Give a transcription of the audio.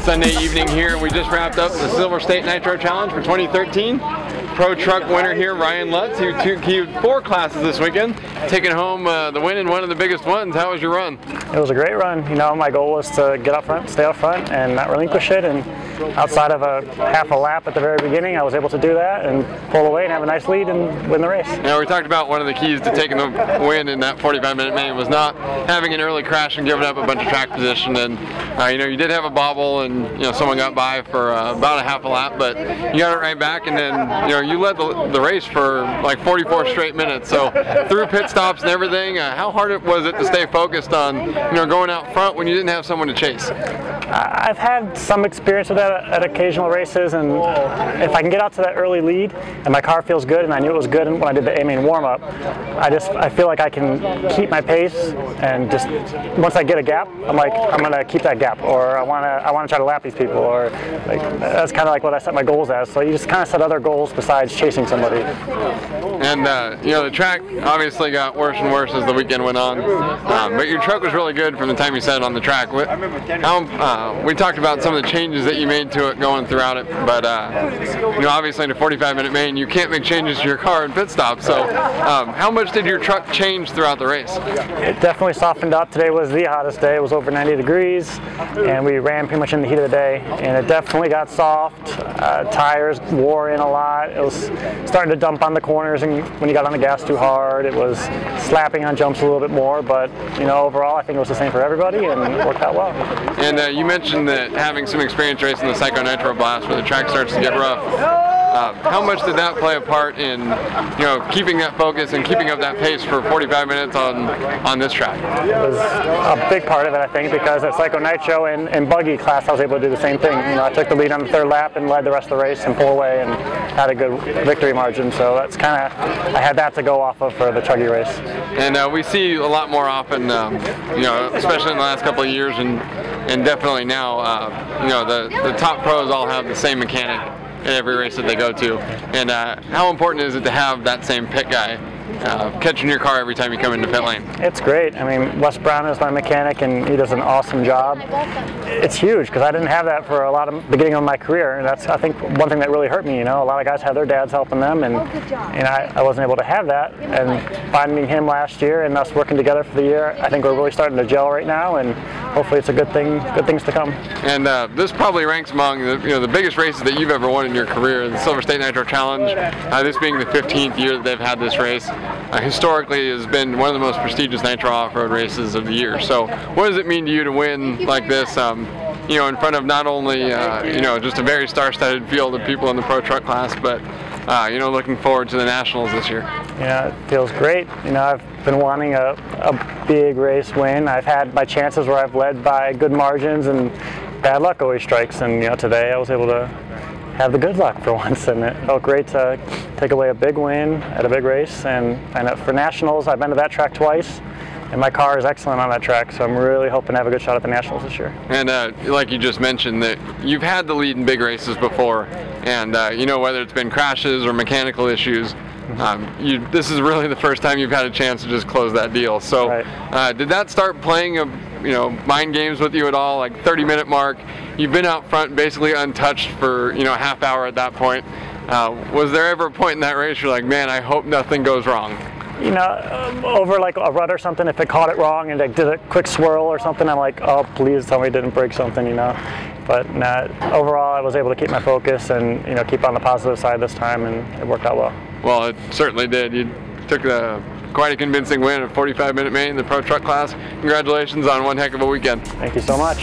Sunday evening here. We just wrapped up the Silver State Nitro Challenge for 2013. Pro Truck winner here, Ryan Lutz. He had 4 classes this weekend, taking home the win in one of the biggest ones. How was your run? It was a great run. You know, my goal was to get up front, stay up front, and not relinquish it. And outside of a half a lap at the very beginning, I was able to do that and pull away and have a nice lead and win the race. Yeah, we talked about one of the keys to taking the win in that 45-minute main was not having an early crash and giving up a bunch of track position. And you know, you did have a bobble, and you know, someone got by for about a half a lap, but you got it right back, and then you know, you led the race for like 44 straight minutes. So through pit stops and everything, how hard was it to stay focused on, you know, going out front when you didn't have someone to chase? I've had some experience with that at occasional races, and if I can get out to that early lead and my car feels good, and I knew it was good when I did the A-main warm-up, I feel like I can keep my pace, and just once I get a gap, I'm like, I'm gonna keep that gap, or I wanna try to lap these people, or like, that's kind of like what I set my goals as. So you just kind of set other goals besides chasing somebody. And you know, the track obviously got worse and worse as the weekend went on, but your truck was really good from the time you set it on the track. We talked about some of the changes that you made to it going throughout it, but you know, obviously in a 45-minute main, you can't make changes to your car in pit stop. So how much did your truck change throughout the race? It definitely softened up. Today was the hottest day. It was over 90 degrees, and we ran pretty much in the heat of the day, and it definitely got soft. Tires wore in a lot. It was starting to dump on the corners, and when you got on the gas too hard, it was slapping on jumps a little bit more. But you know, overall, I think it was the same for everybody, and it worked out well. And you mentioned that having some experience racing the Psycho Nitro Blast, where the track starts to get rough. How much did that play a part in, you know, keeping that focus and keeping up that pace for 45 minutes on this track? It was a big part of it, I think, because at Psycho Nitro and buggy class, I was able to do the same thing. You know, I took the lead on the 3rd lap and led the rest of the race and pull away and had a good victory margin. So that's kind of, I had that to go off of for the chuggy race. And we see a lot more often, you know, especially in the last couple of years, and definitely now, you know, the top pros all have the same mechanic in every race that they go to. And how important is it to have that same pit guy catching your car every time you come into pit lane? It's great. I mean, Wes Brown is my mechanic, and he does an awesome job. It's huge because I didn't have that for a lot of the beginning of my career, and that's, I think, one thing that really hurt me. You know, a lot of guys have their dads helping them, and I wasn't able to have that. And finding him last year and us working together for the year, I think we're really starting to gel right now, and hopefully it's a good thing. Good things to come. And this probably ranks among the biggest races that you've ever won in your career, the Silver State Nitro Challenge. This being the 15th year that they've had this race. Historically has been one of the most prestigious Nitro off-road races of the year. So what does it mean to you to win like this, you know, in front of not only, you know, just a very star-studded field of people in the Pro Truck class, but, you know, looking forward to the Nationals this year? Yeah, it feels great. You know, I've been wanting a big race win. I've had my chances where I've led by good margins, and bad luck always strikes. And, you know, today I was able to have the good luck for once, and it felt great to take away a big win at a big race. And for Nationals, I've been to that track twice, and my car is excellent on that track, so I'm really hoping to have a good shot at the Nationals this year. And like you just mentioned, that you've had the lead in big races before, and you know, whether it's been crashes or mechanical issues, this is really the first time you've had a chance to just close that deal. So right. Did that start playing mind games with you at all? Like 30-minute mark, you've been out front basically untouched for, you know, a half hour at that point. Was there ever a point in that race you're like, man, I hope nothing goes wrong? You know, over like a rut or something, if it caught it wrong and it did a quick swirl or something, I'm like, oh, please tell me it didn't break something, you know. But overall, I was able to keep my focus and, you know, keep on the positive side this time, and it worked out well. Well, it certainly did. You took quite a convincing win at 45-minute main in the Pro Truck class. Congratulations on one heck of a weekend. Thank you so much.